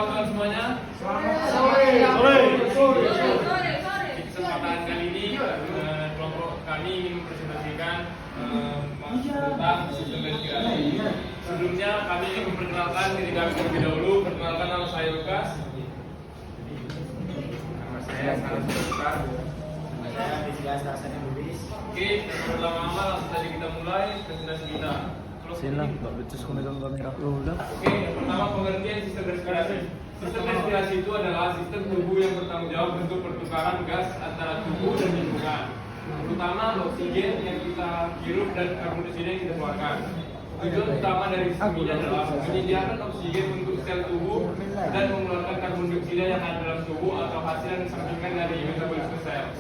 kawan-kawan semuanya. Sore. Di kesempatan kali ini kelompok kami ingin mempresentasikan tentang sistem respirasi. Sebelumnya kami ingin memperkenalkan diri kami terlebih dahulu. Perkenalkan, nama saya Lukas. Nama saya Salam Lukas. Nama saya Rizky Hasan Lubis. Oke, berlama-lama langsung saja kita mulai presentasi kita. Sila, nggak becus kau megang kamera. Udah. Oke, yang pertama pengertian sistem respirasi. Sistem respirasi itu adalah sistem tubuh yang bertanggung jawab untuk pertukaran gas antara tubuh dan lingkungan, terutama oksigen yang kita hirup dan karbon dioksida yang kita keluarkan. Tujuan utama dari sistem ini adalah menyediakan oksigen untuk sel tubuh dan mengeluarkan karbon dioksida yang ada dalam tubuh atau hasil yang disampingkan dari metabolisme sel.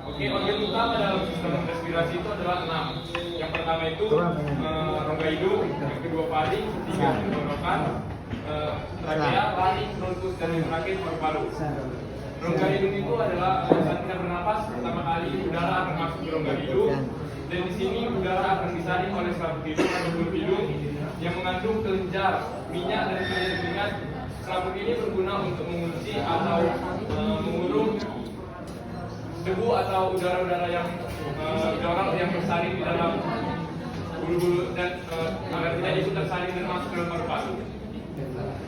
Oke, organ utama dalam sistem respirasi itu adalah 6. Yang pertama itu rongga hidung, yang kedua faring, ketiga tenggorokan, trachea, laring, bronkus, dan yang terakhir paru-paru. Rongga hidung itu adalah saat kita bernapas, pertama kali udara akan masuk ke rongga hidung, dan di sini udara akan disaring oleh selaput hidung atau bulu hidung yang mengandung kelenjar, minyak, dan keringat. Selaput ini berguna untuk mengunci atau mengurung debu atau udara-udara yang jorok yang tersaring di dalam bulu-bulu dan agar tidak ikut tersaring dan masuk ke dalam paru-paru.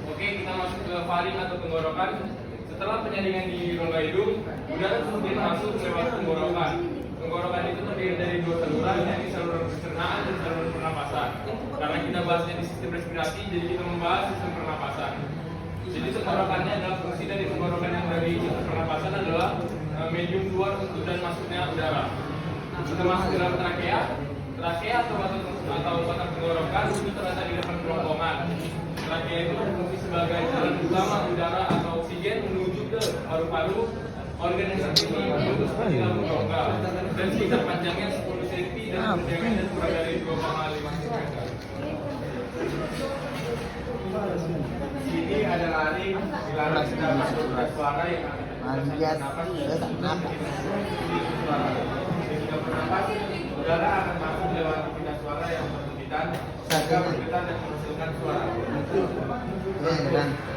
Oke, kita masuk ke faring atau tenggorokan. Setelah penyaringan di rongga hidung, udara kemudian masuk lewat tenggorokan. Tenggorokan itu terdiri dari dua saluran, yaitu saluran pencernaan dan saluran pernapasan. Karena kita bahasnya di sistem respirasi, jadi kita membahas sistem pernapasan. Jadi tenggorokannya adalah fungsi dari tenggorokan yang dari sistem pernapasan adalah medium keluar untuk dan masuknya udara. Kita masuk ke dalam trakea atau batang tenggorokan itu terletak di depan kerongkongan. Trakea itu berfungsi sebagai jalan utama udara atau oksigen menuju ke paru-paru, organ yang seperti menuju seperti lambung rongga, dan sekitar panjangnya 10 cm dan panjangnya kurang dari 2,5 cm. Sini ada laring, di laring sudah masuk ke suara yang bernapas. Ketika bernapas, udara akan masuk lewat pintu suara yang berhembusan sehingga bergetar dan menghasilkan suara.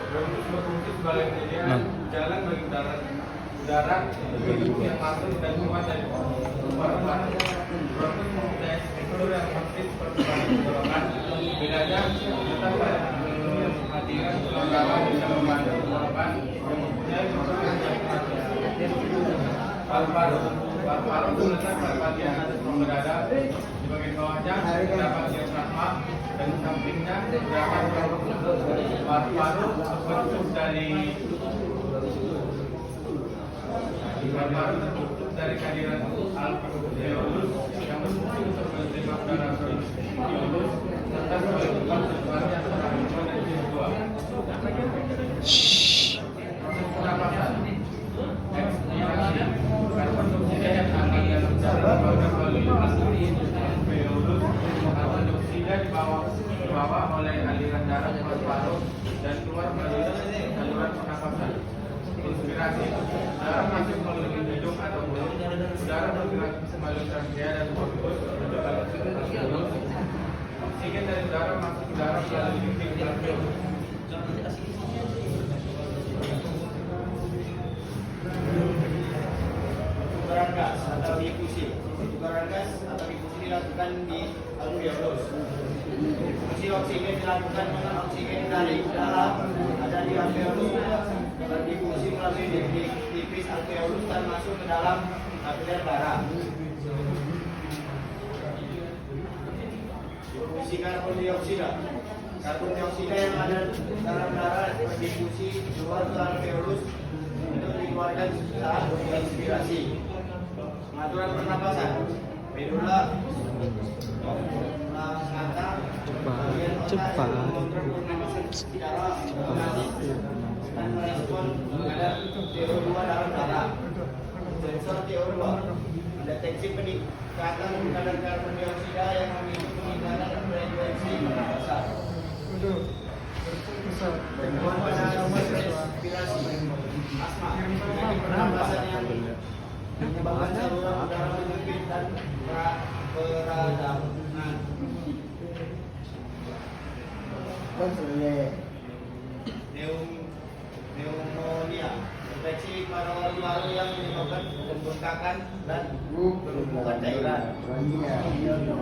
Bronkus berfungsi sebagai penyediaan jalan bagi udara yang masuk dan keluar dari paru-paru. Bronkus mempunyai struktur yang persis seperti tenggorokan. Bedanya terletak pada kehadiran tulang rawan bisa membantu tenggorokan yang mempunyai struktur yang paru-paru. Paru-paru terletak pada bagian atas rongga dada. Di bagian bawahnya terdapat diafragma dan di sampingnya terdapat paru-paru terbentuk dari kehadiran alveolus yang berfungsi untuk menerima udara alveolus serta sebagai tempat tersebarnya antara hidung dan jiwa. Proses pernapasan. Ekspirasi. Karbon dioksida yang akan dalam jalan melalui alveolus. Karbon dioksida dibawa oleh aliran darah ke paru-paru dan keluar melalui saluran pernapasan. Inspirasi. Udara masuk melalui hidung atau mulut. Udara bergerak melalui trachea dan bronkus menuju alveolus. Oksigen dari udara masuk ke dalam melalui titik alveolus. Pertukaran gas atau difusi. Pertukaran gas atau difusi dilakukan di alveolus. Difusi oksigen dilakukan dengan oksigen dari dalam ada di alveolus. Berdifusi melalui tipis alveolus dan masuk ke dalam kapiler darah. Difusi karbon dioksida. Karbon dioksida yang ada dalam darah berdifusi keluar ke alveolus untuk dikeluarkan saat inspirasi. Pengaturan pernapasan. Medula mata bagian otak mengontrol pernapasan secara otomatis dan merespon terhadap CO2 dalam darah. Sensor CO2 mendeteksi peningkatan kadar karbon dioksida yang memiliki peningkatan frekuensi pernapasan. Gangguan pada respirasi. Asma. Pernapasan yang menyebabkan saluran udara menyempit dan peradangan. Neum paru-paru yang menyebabkan pembengkakan dan penumpukan cairan.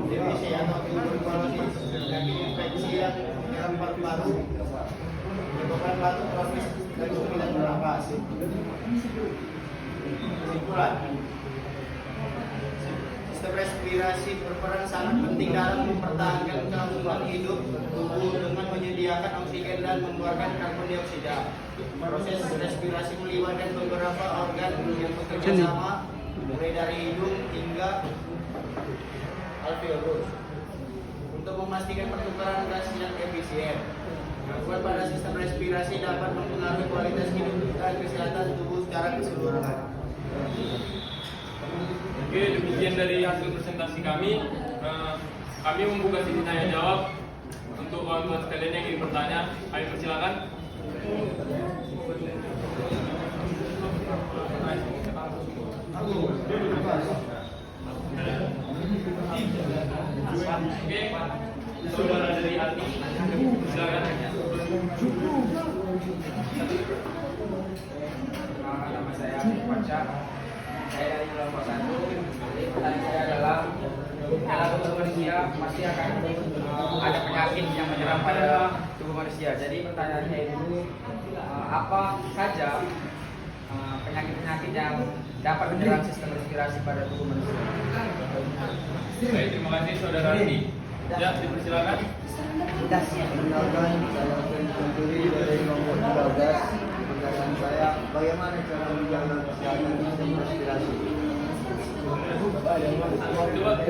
TBC atau tuberkulosis, penyakit infeksi yang menyerang paru-paru, menyebabkan batuk, proses dan kesulitan bernapas. Kesimpulan, sistem respirasi berperan sangat penting dalam mempertahankan kelangsungan hidup tubuh dengan menyediakan oksigen dan mengeluarkan karbon dioksida. Proses respirasi melibatkan beberapa organ yang bekerja sama, mulai dari hidung hingga alveolus, untuk memastikan pertukaran gas yang efisien. Gangguan pada sistem respirasi dapat mempengaruhi kualitas hidup dan kesehatan tubuh secara keseluruhan. Oke, demikian dari hasil presentasi kami. Kami membuka sesi tanya jawab untuk kawan-kawan sekalian yang ingin bertanya. Ayo persilakan. Oke, saudara dari Ati, silakan. Nama saya Paca. Saya dari kelompok 1. Jadi pertanyaan saya adalah dalam tubuh manusia pasti akan ada penyakit yang menyerang pada tubuh manusia. Jadi pertanyaannya itu apa saja penyakit-penyakit yang dapat menyerang sistem respirasi pada tubuh manusia? Baik, terima kasih saudara Ati. Ya, dipersilakan. Perkenalkan, saya Venturi dari nomor 13. Pertanyaan saya, bagaimana cara menjaga kesehatan sistem respirasi? Coba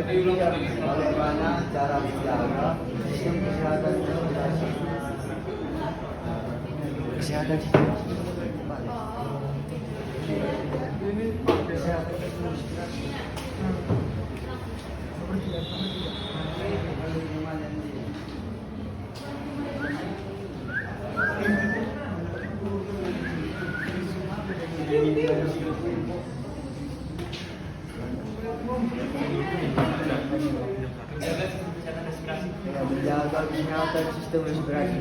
diulang lagi. Bagaimana cara menjaga sistem kesehatan respirasi? Kesehatan sistem menjaga kesehatan sistem respirasi.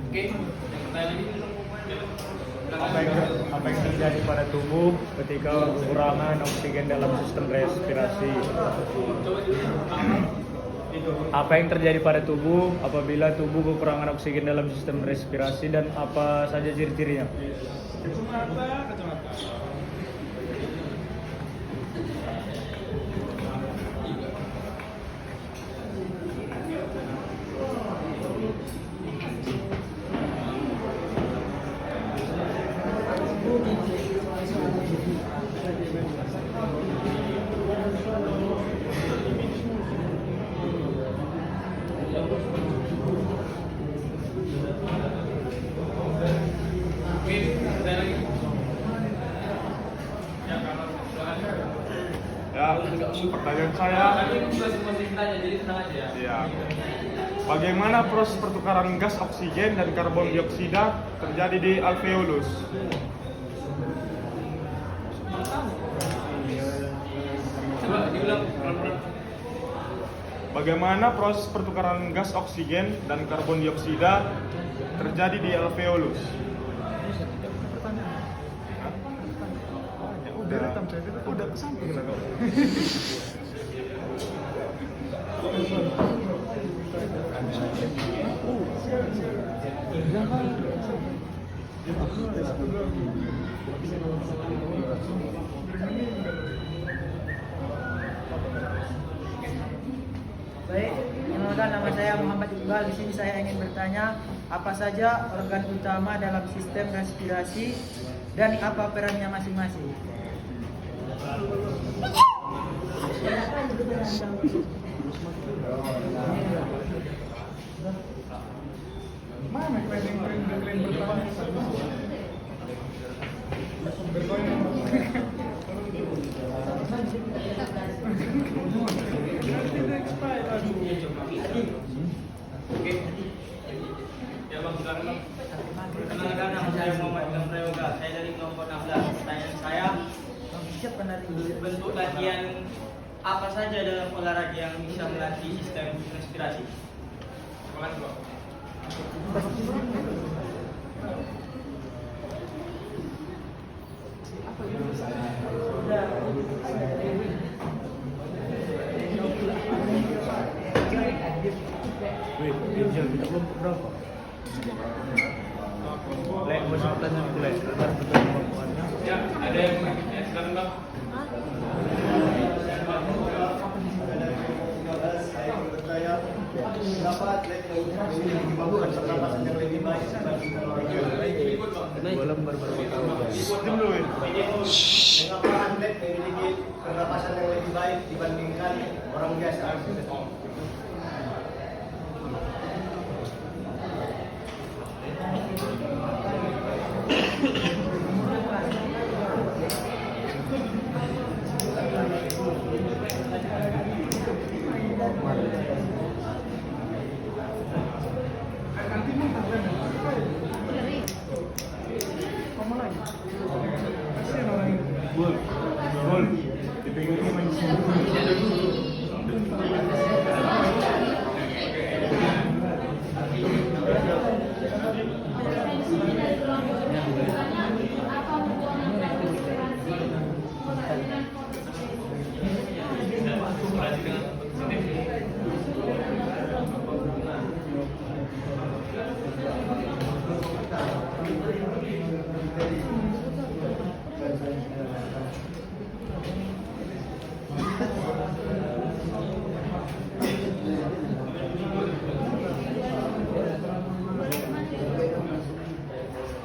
Oke, pertanyaan ini. Apa yang terjadi pada tubuh ketika kekurangan oksigen dalam sistem respirasi? Apa yang terjadi pada tubuh apabila tubuh kekurangan oksigen dalam sistem respirasi dan apa saja ciri-cirinya? Ya, pertanyaan saya, ya, bagaimana proses pertukaran gas oksigen dan karbon dioksida terjadi di alveolus? Coba diulang. Bagaimana proses pertukaran gas oksigen dan karbon dioksida terjadi di alveolus? Udah kesamping lah kau. Baik, perkenalkan nama saya Muhammad Iqbal. Di sini saya ingin bertanya, apa saja organ utama dalam sistem respirasi dan apa perannya masing-masing? Oke. Ya Bang, silakan. Perkenalkan, nama saya Muhammad Gamprayoga. Saya dari kelompok 16. Pertanyaan saya, bentuk latihan apa saja dalam olahraga yang bisa melatih sistem respirasi? Terima kasih, Bang. Bisa kita kelompok berapa? Lek, mau tanya dulu lek. Agar betul kemampuannya. Ya, ada yang silakan Bang. Saya bertanya, berapa atlet yang memiliki kemampuan pernapasan yang lebih baik dibandingkan orang lain? Dua lembar berapa tahun? Mengapa atlet memiliki pernapasan yang lebih baik dibandingkan orang biasa?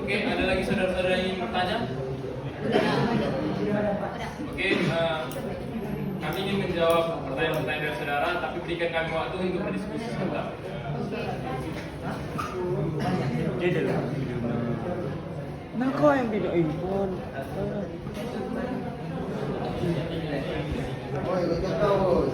Oke, ada lagi saudara-saudara yang ingin bertanya? Oke, kami ingin menjawab pertanyaan-pertanyaan dari saudara, tapi berikan kami waktu untuk berdiskusi sebentar. Jadi lah. Nah, kau yang tidak impun. Oh, itu tahu.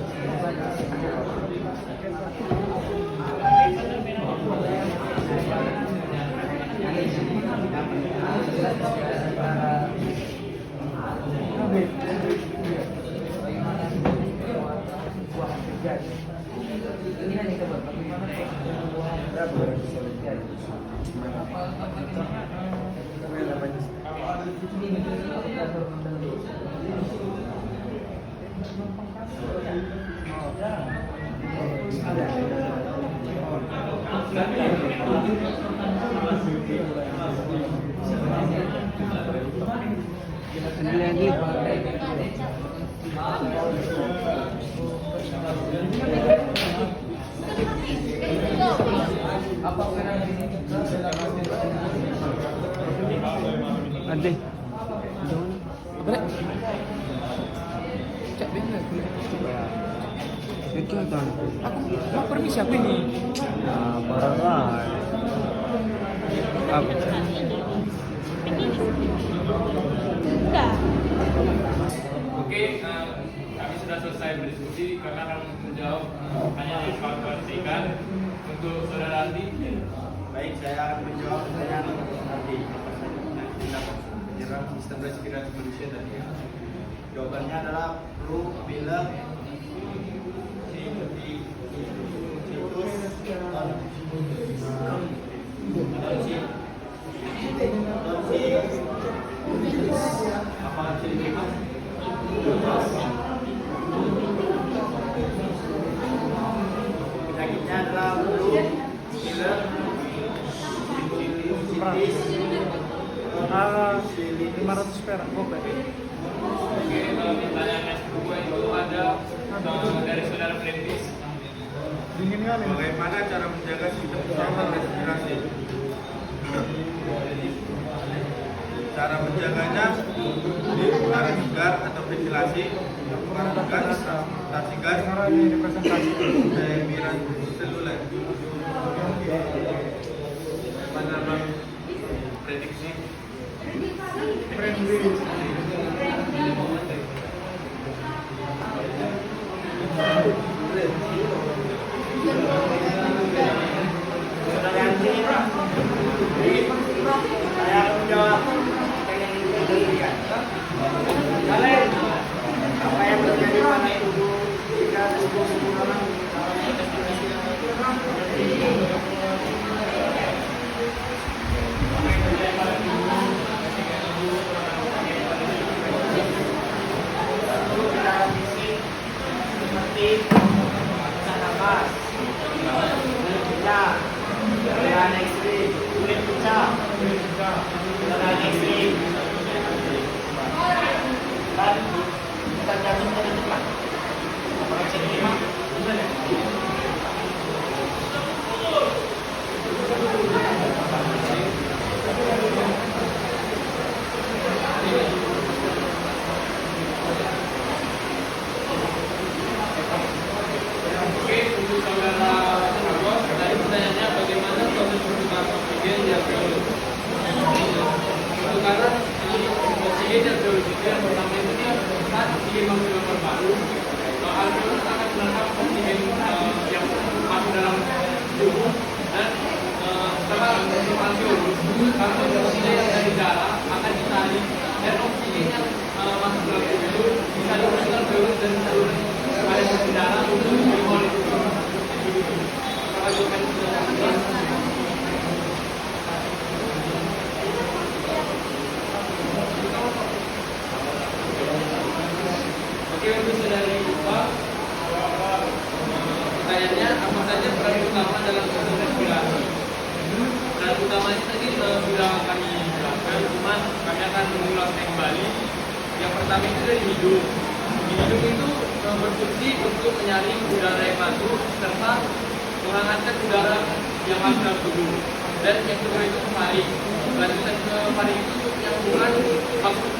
Ade. Bre. Cak benar. Itu kan. Aku permisi apa ini? Nah, parah. Apa? Oke, kami sudah selesai berdiskusi. Kakak akan menjawab pertanyaan yang kawan-kawan berikan. Untuk saudara Andi, Baik, saya akan menjawab pertanyaan nanti. Tindak menyerang sistem respirasi manusia tadi ya. Jawabannya adalah flu, pilek, situs, penyakitnya adalah flu, pilek, situs, 500 perak gopek. oke, pertanyaan yang kedua itu ada dari saudara Brendis. Dingin kali. Bagaimana cara menjaga sistem saluran respirasi? Cara menjaganya di udara segar atau ventilasi, lakukan gas, transportasi gas, cairan seluler. Mana bang prediksi? saya akan menjawab pertanyaan yang diberikan. Kalian, apa yang terjadi pada tubuh jika sebuah sempurna alveolus, karbon dioksida yang dari darah akan ditarik dan oksigen yang masuk ke dalam tubuh itu disalurkan ke alveolus dan disalurkan pada mesin darah untuk diterima oleh tubuh. Apakah jawaban itu sudah jelas? Oke, untuk saudara lupa, pertanyaannya apa saja peran utama dalam sistem respirasi? Peran utamanya tadi sudah kami jelaskan, cuman kami akan mengulasnya kembali. Yang pertama itu dari hidung. Hidung itu berfungsi untuk menyaring udara yang masuk serta menghangatkan udara yang masuk dalam tubuh. Dan yang kedua itu paru. Lanjutan ke paru itu untuk menyambungkan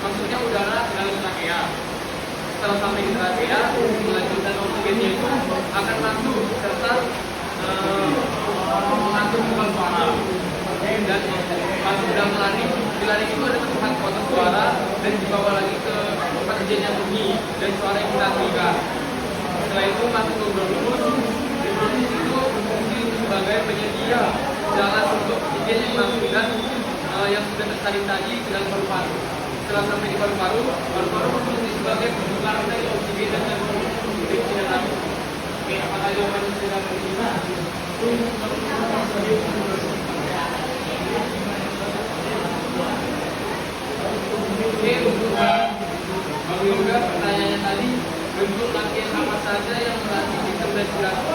maksudnya udara dalam trachea. Setelah sampai di trachea, melanjutkan oksigennya itu akan masuk serta mengatur bukan suara. Dan masuk dalam laring. Di laring itu ada tempat potong suara dan dibawa lagi ke tempat kejadian bunyi dan suara yang kita berikan. Setelah itu masuk ke bronkus. Di bronkus itu berfungsi sebagai penyedia jalan untuk oksigen yang masuk dan yang sudah tersalin tadi ke dalam paru-paru. Setelah sampai di paru-paru, paru-paru berfungsi sebagai penukar dari oksigen dan oksigen lagi. Oke, apakah jawabannya sudah terima? Oke, untuk Bang Yoga, pertanyaannya tadi, bentuk latihan apa saja yang melatih sistem respirasi?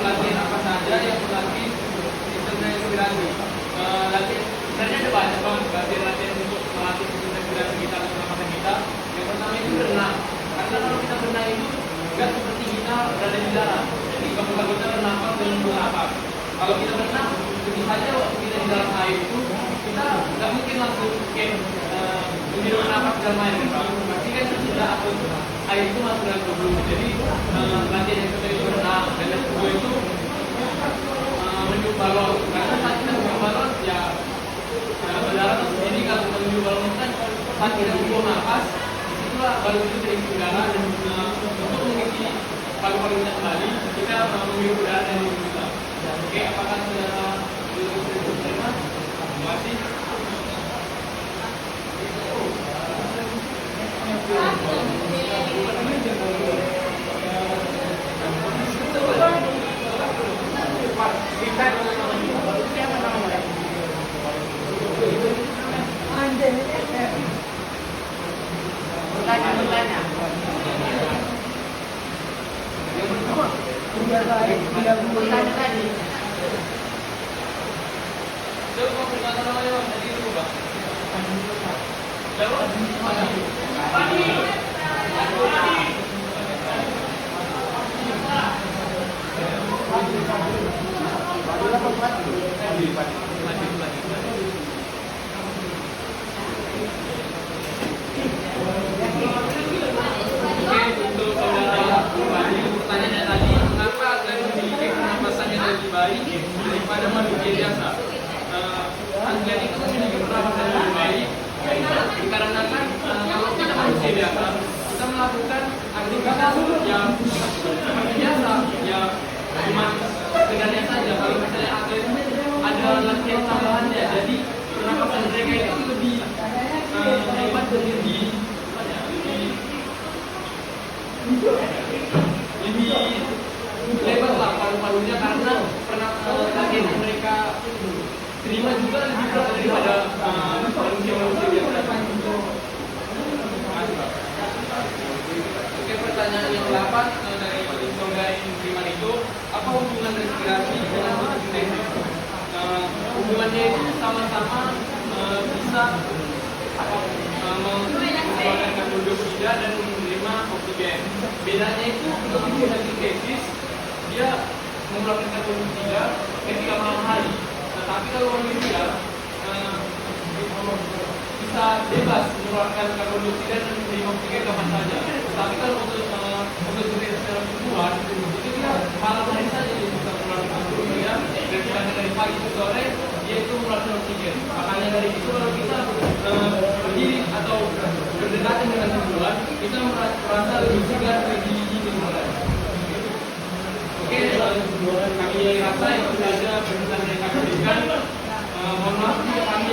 Latihan apa saja yang melatih sistem respirasi? Latihan sebenarnya ada banyak banget latihan untuk melatih sistem respirasi kita atau pernapasan kita. Yang pertama itu berenang. Karena kalau kita berenang itu nggak seperti kita berada di darat. Jadi kalau kita bernafas dan bernafas. Kalau kita berenang, tentu saja waktu kita di dalam air itu kita nggak mungkin langsung menghidupkan nafas dalam air. Pasti kan tidak atau air itu masuk dalam tubuh. Jadi latihan yang pertama itu berenang dan yang kedua itu meniup balon. Karena saat kita meniup balon ya udara jadi kalau kita meniup balon kan saat kita membuang nafas itulah balon itu terisi udara dan untuk mengisi paru-parunya kembali kita meniup udara dan meniup kita. Oke, apakah saudara sudah terima? Terima kasih. Untuk saudara pertanyaannya tadi, mengapa Glenn memiliki pernapasan yang lebih baik daripada manusia biasa? Glenn itu memiliki pernapasan yang lebih baik dikarenakan kalau kita manusia biasa, kita melakukan aktivitas yang seperti biasa, ya cuma sekedarnya saja. Kalau misalnya atlet ada latihan tambahannya, jadi pernapasan mereka itu lebih hebat dan lebih lebar lah paru-parunya karena latihan yang mereka terima juga lebih berat daripada manusia-manusia biasa. Oke, pertanyaan yang 8 dari Yoga yang terima itu, apa hubungan respirasi dengan fotosintesis? Hubungannya itu sama-sama bisa mengeluarkan karbon dioksida dan menerima oksigen. Bedanya itu untuk fotosintesis dia mengeluarkan karbon dioksida ketika malam hari. Tapi kalau manusia bisa bebas mengeluarkan karbon dioksida dan menerima oksigen kapan saja. Tapi kalau untuk fotosintesis dalam tumbuhan itu dia malam hari saja dia bisa mengeluarkan karbon dioksida dan tidak dari pagi ke sore dia itu mengeluarkan oksigen. Makanya dari itu kalau kita berdiri atau berdekatan dengan tumbuhan kita merasa terasa lebih segar lagi ini mulai. Oke, kami rasa itu saja penjelasan yang kami berikan. Mohon maaf jika kami